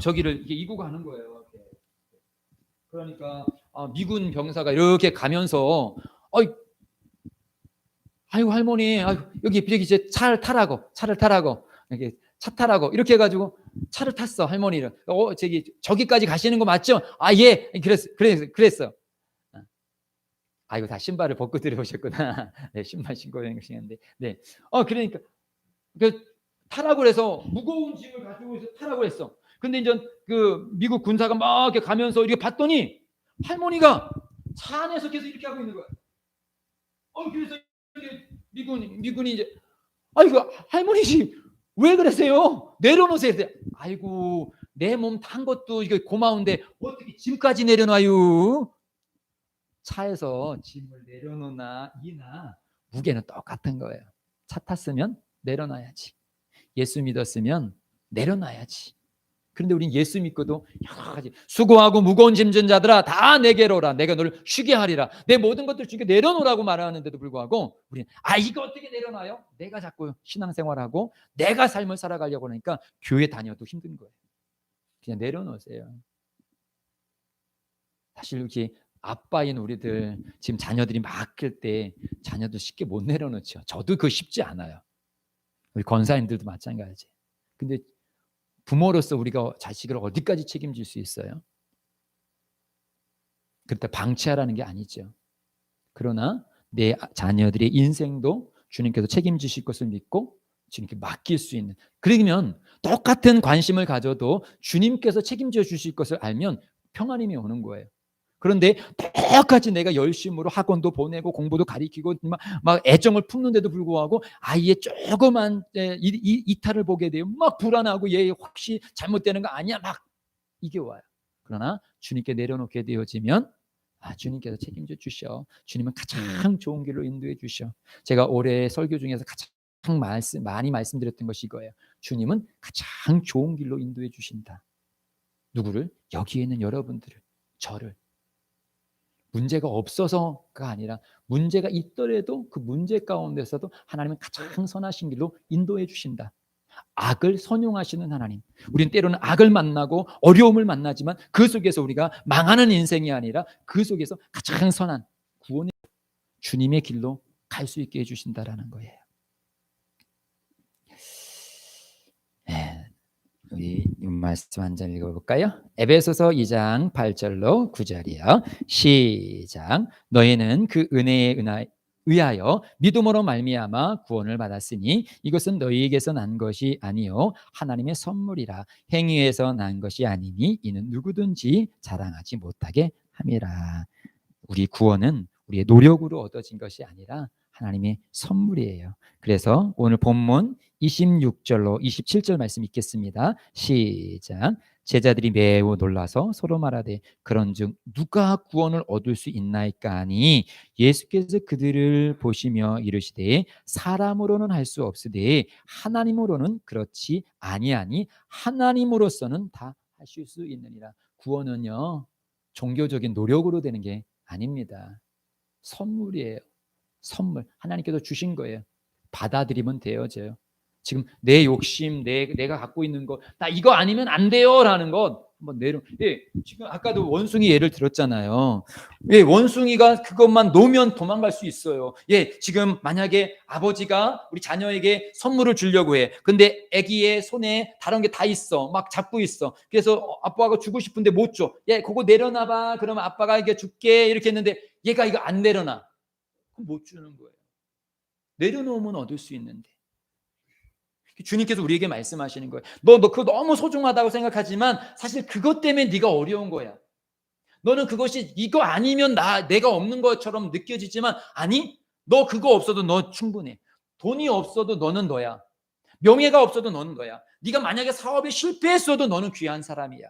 저기를 이렇게 이고 가는 거예요. 이렇게. 그러니까 미군 병사가 이렇게 가면서 아이고 할머니, 여기 이제 차를 타라고 이렇게 차 타라고 이렇게 해가지고 차를 탔어. 할머니를 저기까지 가시는 거 맞죠? 예. 그랬어. 이거 다 신발을 벗고 들어오셨구나. 네, 신발 신고 오시는데, 네. 그러니까 타라고 그래서 무거운 짐을 가지고 타라고 했어. 근데 이제 그 미국 군사가 막 이렇게 가면서 이렇게 봤더니 할머니가 차 안에서 계속 이렇게 하고 있는 거야. 그래서 미군이 이제 할머니 왜 그러세요? 내려놓으세요. 아이고 내 몸 탄 것도 이거 고마운데 어떻게 짐까지 내려놔요? 차에서 짐을 내려놓나 이나 무게는 똑같은 거예요. 차 탔으면 내려놔야지. 예수 믿었으면 내려놔야지. 그런데 우린 예수 믿고도 여러 가지 수고하고 무거운 짐진 자들아 다 내게로 오라. 내가 너를 쉬게 하리라. 내 모든 것들 중에 내려놓으라고 말하는데도 불구하고 우리는 이거 어떻게 내려놔요? 내가 자꾸 신앙생활하고 내가 삶을 살아가려고 하니까 교회 다녀도 힘든 거예요. 그냥 내려놓으세요. 사실 이렇게 아빠인 우리들 지금 자녀들이 막 클 때 자녀도 쉽게 못 내려놓죠. 저도 그거 쉽지 않아요. 우리 권사님들도 마찬가지. 근데 부모로서 우리가 자식을 어디까지 책임질 수 있어요? 그렇다 방치하라는 게 아니죠. 그러나 내 자녀들의 인생도 주님께서 책임지실 것을 믿고 주님께 맡길 수 있는, 그러면 똑같은 관심을 가져도 주님께서 책임져 주실 것을 알면 평안함이 오는 거예요. 그런데 똑같이 내가 열심으로 학원도 보내고 공부도 가리키고 막 애정을 품는데도 불구하고 아이의 조그만 이탈을 보게 돼요. 막 불안하고 얘 혹시 잘못되는 거 아니야? 막 이게 와요. 그러나 주님께 내려놓게 되어지면 주님께서 책임져 주셔. 주님은 가장 좋은 길로 인도해 주셔. 제가 올해 설교 중에서 가장 많이 말씀드렸던 것이 이거예요. 주님은 가장 좋은 길로 인도해 주신다. 누구를? 여기에 있는 여러분들을, 저를. 문제가 없어서가 아니라 문제가 있더라도 그 문제 가운데서도 하나님은 가장 선하신 길로 인도해 주신다. 악을 선용하시는 하나님. 우리는 때로는 악을 만나고 어려움을 만나지만 그 속에서 우리가 망하는 인생이 아니라 그 속에서 가장 선한 구원의 주님의 길로 갈 수 있게 해주신다라는 거예요. 우리 이 말씀 한 장 읽어볼까요? 에베소서 2장 8절로 9절이요. 시작. 너희는 그 의하여 믿음으로 말미암아 구원을 받았으니 이것은 너희에게서 난 것이 아니요 하나님의 선물이라. 행위에서 난 것이 아니니 이는 누구든지 자랑하지 못하게 함이라. 우리 구원은 우리의 노력으로 얻어진 것이 아니라 하나님의 선물이에요. 그래서 오늘 본문 26절로 27절 말씀 읽겠습니다. 시작. 제자들이 매우 놀라서 서로 말하되 그런즉 누가 구원을 얻을 수 있나이까 하니 예수께서 그들을 보시며 이르시되 사람으로는 할 수 없으되 하나님으로는 그렇지 아니하니 하나님으로서는 다 하실 수 있느니라. 구원은요 종교적인 노력으로 되는 게 아닙니다. 선물이에요. 선물. 하나님께서 주신 거예요. 받아들이면 되어져요. 지금 내 욕심, 내가 갖고 있는 거, 나 이거 아니면 안 돼요라는 것 한번 예, 지금 아까도 원숭이 예를 들었잖아요. 예, 원숭이가 그것만 놓으면 도망갈 수 있어요. 예, 지금 만약에 아버지가 우리 자녀에게 선물을 주려고 해. 근데 아기의 손에 다른 게 다 있어. 막 잡고 있어. 그래서 아빠가 주고 싶은데 못 줘. 예, 그거 내려놔봐. 그러면 아빠가 이게 줄게. 이렇게 했는데 얘가 이거 안 내려놔. 그럼 못 주는 거예요. 내려놓으면 얻을 수 있는데. 주님께서 우리에게 말씀하시는 거예요. 너 그거 너무 소중하다고 생각하지만 사실 그것 때문에 네가 어려운 거야. 너는 그것이 이거 아니면 내가 없는 것처럼 느껴지지만 아니, 너 그거 없어도 너 충분해. 돈이 없어도 너는 너야. 명예가 없어도 너는 너야. 네가 만약에 사업에 실패했어도 너는 귀한 사람이야.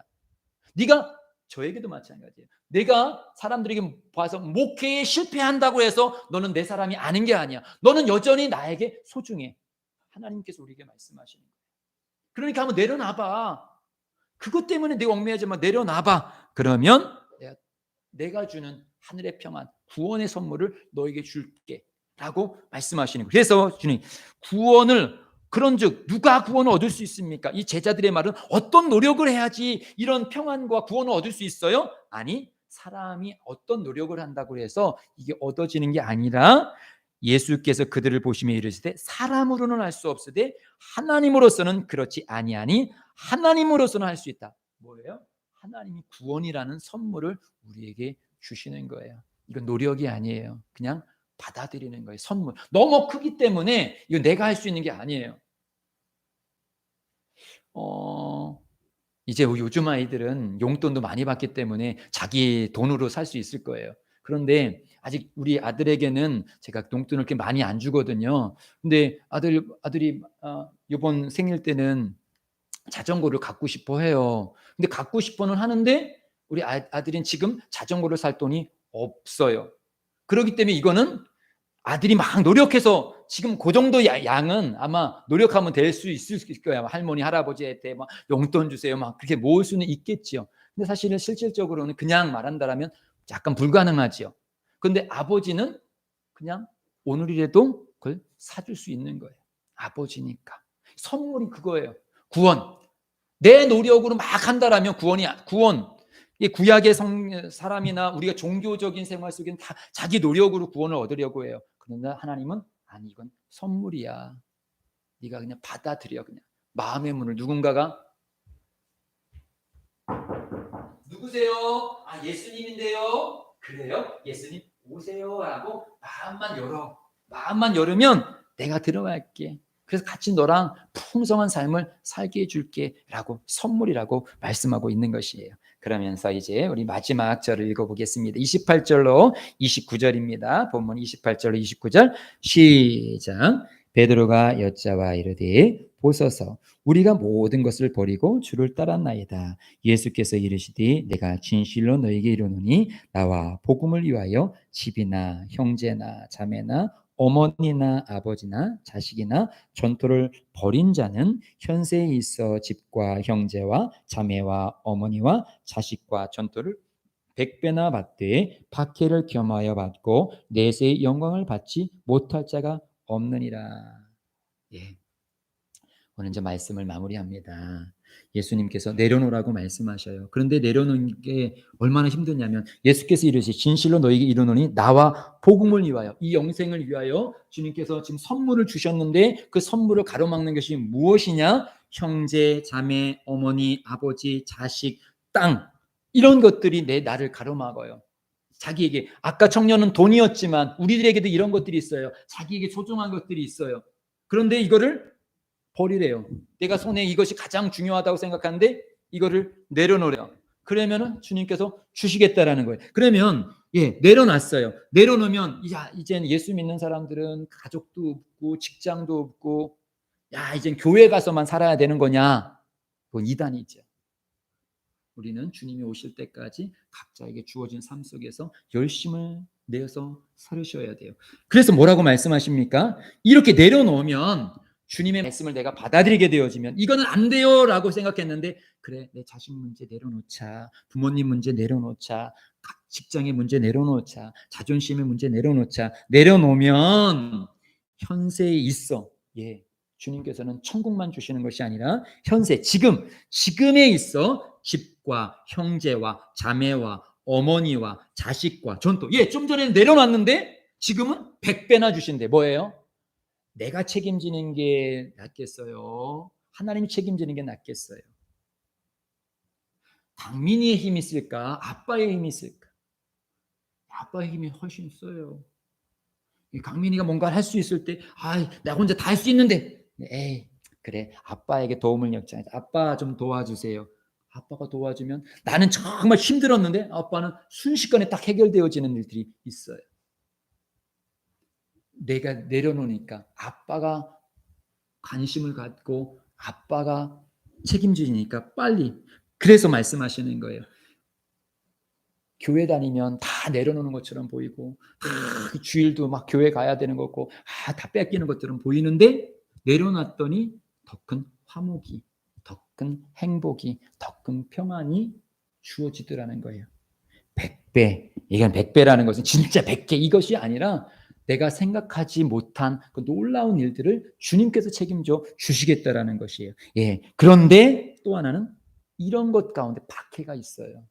네가 저에게도 마찬가지예요. 내가 사람들에게 봐서 목회에 실패한다고 해서 너는 내 사람이 아닌 게 아니야. 너는 여전히 나에게 소중해. 하나님께서 우리에게 말씀하시는 거예요. 그러니까 한번 내려놔봐. 그것 때문에 내가 얽매이지만 내려놔봐. 그러면 내가 주는 하늘의 평안, 구원의 선물을 너에게 줄게 라고 말씀하시는 거예요. 그래서 주님 구원을 그런즉 누가 구원을 얻을 수 있습니까? 이 제자들의 말은 어떤 노력을 해야지 이런 평안과 구원을 얻을 수 있어요? 아니, 사람이 어떤 노력을 한다고 해서 이게 얻어지는 게 아니라 예수께서 그들을 보시며 이르시되 사람으로는 할 수 없으되 하나님으로서는 그렇지 아니하니 하나님으로서는 할 수 있다. 뭐예요? 하나님이 구원이라는 선물을 우리에게 주시는 거예요. 이건 노력이 아니에요. 그냥 받아들이는 거예요. 선물. 너무 크기 때문에 이거 내가 할 수 있는 게 아니에요. 이제 요즘 아이들은 용돈도 많이 받기 때문에 자기 돈으로 살 수 있을 거예요. 그런데 아직 우리 아들에게는 제가 용돈을 그렇게 많이 안 주거든요. 근데 아들이 이번 생일 때는 자전거를 갖고 싶어 해요. 근데 갖고 싶어는 하는데 우리 아들은 지금 자전거를 살 돈이 없어요. 그렇기 때문에 이거는 아들이 막 노력해서 지금 그 정도 양은 아마 노력하면 될 수 있을 거야. 할머니, 할아버지한테 막 용돈 주세요. 막 그렇게 모을 수는 있겠지요. 근데 사실은 실질적으로는 그냥 말한다라면 약간 불가능하지요. 근데 아버지는 그냥 오늘이라도 그걸 사줄 수 있는 거예요. 아버지니까. 선물이 그거예요. 구원. 내 노력으로 막 한다라면 구원. 구약의 사람이나 우리가 종교적인 생활 속에는 다 자기 노력으로 구원을 얻으려고 해요. 그러나 하나님은 아니, 이건 선물이야. 네가 그냥 받아들여. 그냥 마음의 문을 누군가가 누구세요? 아, 예수님인데요. 그래요? 예수님 오세요 라고 마음만 열어. 마음만 열으면 내가 들어갈게. 그래서 같이 너랑 풍성한 삶을 살게 해줄게 라고 선물이라고 말씀하고 있는 것이에요. 그러면서 이제 우리 마지막 절을 읽어보겠습니다. 28절로 29절입니다. 본문 28절로 29절 시작. 베드로가 여자와 이르되 보소서 우리가 모든 것을 버리고 주를 따랐나이다. 예수께서 이르시되 내가 진실로 너에게 이르노니 나와 복음을 위하여 집이나 형제나 자매나 어머니나 아버지나 자식이나 전토를 벌인 자는 현세에 있어 집과 형제와 자매와 어머니와 자식과 전토를 100배나 받되 박해를 겸하여 받고 내세의 영광을 받지 못할 자가 없느니라. 예. 오늘 이제 말씀을 마무리합니다. 예수님께서 내려놓으라고 말씀하셔요. 그런데 내려놓는 게 얼마나 힘드냐면 예수께서 이르시 진실로 너에게 이르노니 나와 복음을 위하여 이 영생을 위하여 주님께서 지금 선물을 주셨는데 그 선물을 가로막는 것이 무엇이냐? 형제, 자매, 어머니, 아버지, 자식, 땅 이런 것들이 나를 가로막아요. 자기에게 아까 청년은 돈이었지만 우리들에게도 이런 것들이 있어요. 자기에게 소중한 것들이 있어요. 그런데 이거를 버리래요. 내가 손에 이것이 가장 중요하다고 생각하는데 이거를 내려놓으래요. 그러면은 주님께서 주시겠다라는 거예요. 그러면 내려놨어요. 내려놓으면 이젠 예수 믿는 사람들은 가족도 없고 직장도 없고 이젠 교회 가서만 살아야 되는 거냐? 그건 이단이죠. 우리는 주님이 오실 때까지 각자에게 주어진 삶 속에서 열심을 내어서 살으셔야 돼요. 그래서 뭐라고 말씀하십니까? 이렇게 내려놓으면 주님의 말씀을 내가 받아들이게 되어지면 이거는 안 돼요라고 생각했는데 그래 내 자식 문제 내려놓자, 부모님 문제 내려놓자, 직장의 문제 내려놓자, 자존심의 문제 내려놓자. 내려놓으면 현세에 있어. 주님께서는 천국만 주시는 것이 아니라 현세, 지금에 있어 집과 형제와 자매와 어머니와 자식과 전토. 좀 전에 내려놨는데 지금은 100배나 주신대. 뭐예요? 내가 책임지는 게 낫겠어요? 하나님이 책임지는 게 낫겠어요? 강민이의 힘이 있을까? 아빠의 힘이 있을까? 아빠의 힘이 훨씬 있어요. 강민이가 뭔가 할 수 있을 때, 나 혼자 다 할 수 있는데, 그래, 아빠에게 도움을 요청해. 아빠 좀 도와주세요. 아빠가 도와주면 나는 정말 힘들었는데 아빠는 순식간에 딱 해결되어지는 일들이 있어요. 내가 내려놓으니까 아빠가 관심을 갖고 아빠가 책임지니까 빨리. 그래서 말씀하시는 거예요. 교회 다니면 다 내려놓는 것처럼 보이고 주일도 막 교회 가야 되는 거고 다 뺏기는 것처럼 보이는데 내려놨더니 더 큰 화목이, 더 큰 행복이, 더 큰 평안이 주어지더라는 거예요. 100배. 이건 100배라는 것은 진짜 100개 이것이 아니라 내가 생각하지 못한 그 놀라운 일들을 주님께서 책임져 주시겠다라는 것이에요. 그런데 또 하나는 이런 것 가운데 박해가 있어요.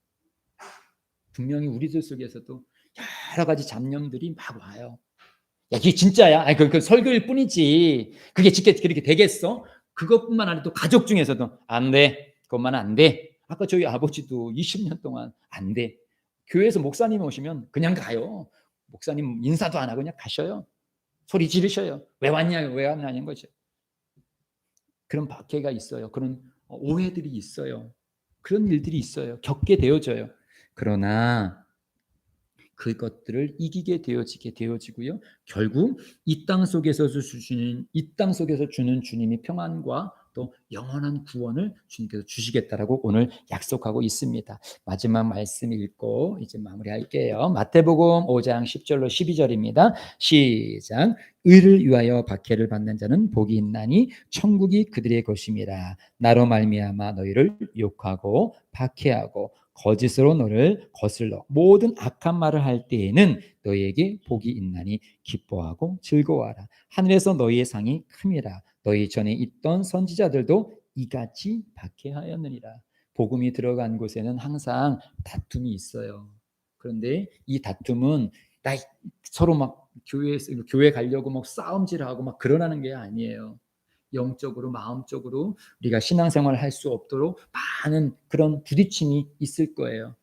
분명히 우리들 속에서도 여러 가지 잡념들이 막 와요. 이게 진짜야? 그 설교일 뿐이지. 그게 그렇게 되겠어? 그것뿐만 아니라 또 가족 중에서도 안 돼. 그것만 안 돼. 아까 저희 아버지도 20년 동안 안 돼. 교회에서 목사님 오시면 그냥 가요. 목사님 인사도 안 하고 그냥 가셔요. 소리 지르셔요. 왜 왔냐는 거죠. 그런 박해가 있어요. 그런 오해들이 있어요. 그런 일들이 있어요. 겪게 되어져요. 그러나 그것들을 이기게 되어지고요. 결국 이 땅 속에서 주는 주님의 평안과 또 영원한 구원을 주님께서 주시겠다라고 오늘 약속하고 있습니다. 마지막 말씀 읽고 이제 마무리할게요. 마태복음 5장 10절로 12절입니다. 시작. 의를 위하여 박해를 받는 자는 복이 있나니 천국이 그들의 것임이라. 나로 말미암아 너희를 욕하고 박해하고 거짓으로 너를 거슬러 모든 악한 말을 할 때에는 너희에게 복이 있나니 기뻐하고 즐거워하라. 하늘에서 너희의 상이 큼이라. 너희 전에 있던 선지자들도 이같이 박해하였느니라. 복음이 들어간 곳에는 항상 다툼이 있어요. 그런데 이 다툼은 서로 막 교회 가려고 막 싸움질하고 막 그러라는 게 아니에요. 영적으로 마음적으로 우리가 신앙생활을 할 수 없도록 많은 그런 부딪힘이 있을 거예요.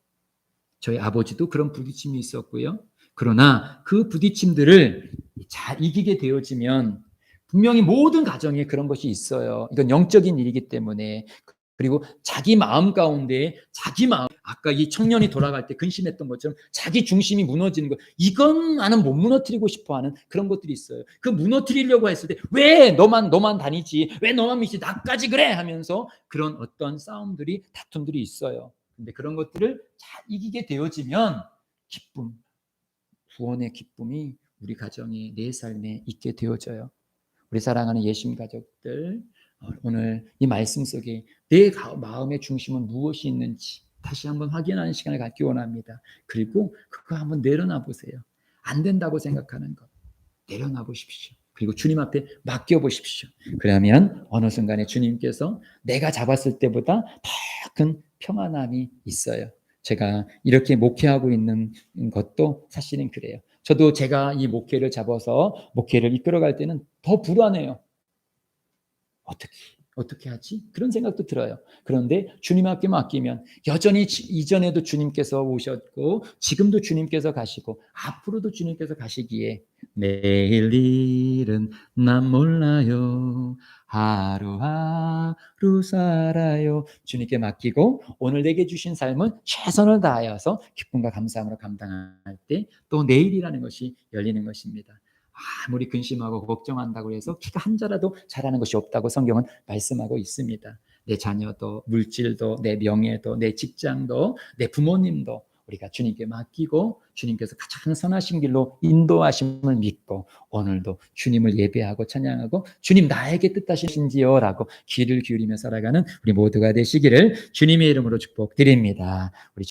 저희 아버지도 그런 부딪힘이 있었고요. 그러나 그 부딪힘들을 잘 이기게 되어지면 분명히 모든 가정에 그런 것이 있어요. 이건 영적인 일이기 때문에. 그리고 자기 마음 가운데 아까 이 청년이 돌아갈 때 근심했던 것처럼 자기 중심이 무너지는 것, 이건 나는 못 무너뜨리고 싶어하는 그런 것들이 있어요. 그 무너뜨리려고 했을 때 왜 너만 다니지, 왜 너만 믿지, 나까지 그래 하면서 그런 어떤 싸움들이, 다툼들이 있어요. 근데 그런 것들을 잘 이기게 되어지면 구원의 기쁨이 우리 가정에, 내 삶에 있게 되어져요. 우리 사랑하는 예수님 가족들, 오늘 이 말씀 속에 내 마음의 중심은 무엇이 있는지 다시 한번 확인하는 시간을 갖기 원합니다. 그리고 그거 한번 내려놔 보세요. 안 된다고 생각하는 것 내려놔 보십시오. 그리고 주님 앞에 맡겨 보십시오. 그러면 어느 순간에 주님께서 내가 잡았을 때보다 더 큰 평안함이 있어요. 제가 이렇게 목회하고 있는 것도 사실은 그래요. 저도 제가 이 목회를 잡아서 목회를 이끌어갈 때는 더 불안해요. 어떻게 어떻게 하지? 그런 생각도 들어요. 그런데 주님 앞에 맡기면 여전히 이전에도 주님께서 오셨고 지금도 주님께서 가시고 앞으로도 주님께서 가시기에 내일 일은 난 몰라요. 하루하루 살아요. 주님께 맡기고 오늘 내게 주신 삶은 최선을 다하여서 기쁨과 감사함으로 감당할 때 또 내일이라는 것이 열리는 것입니다. 아무리 근심하고 걱정한다고 해서 키가 한 자라도 자라는 것이 없다고 성경은 말씀하고 있습니다. 내 자녀도, 물질도, 내 명예도, 내 직장도, 내 부모님도 우리가 주님께 맡기고 주님께서 가장 선하신 길로 인도하심을 믿고 오늘도 주님을 예배하고 찬양하고 주님 나에게 뜻하신지요 라고 귀를 기울이며 살아가는 우리 모두가 되시기를 주님의 이름으로 축복드립니다. 우리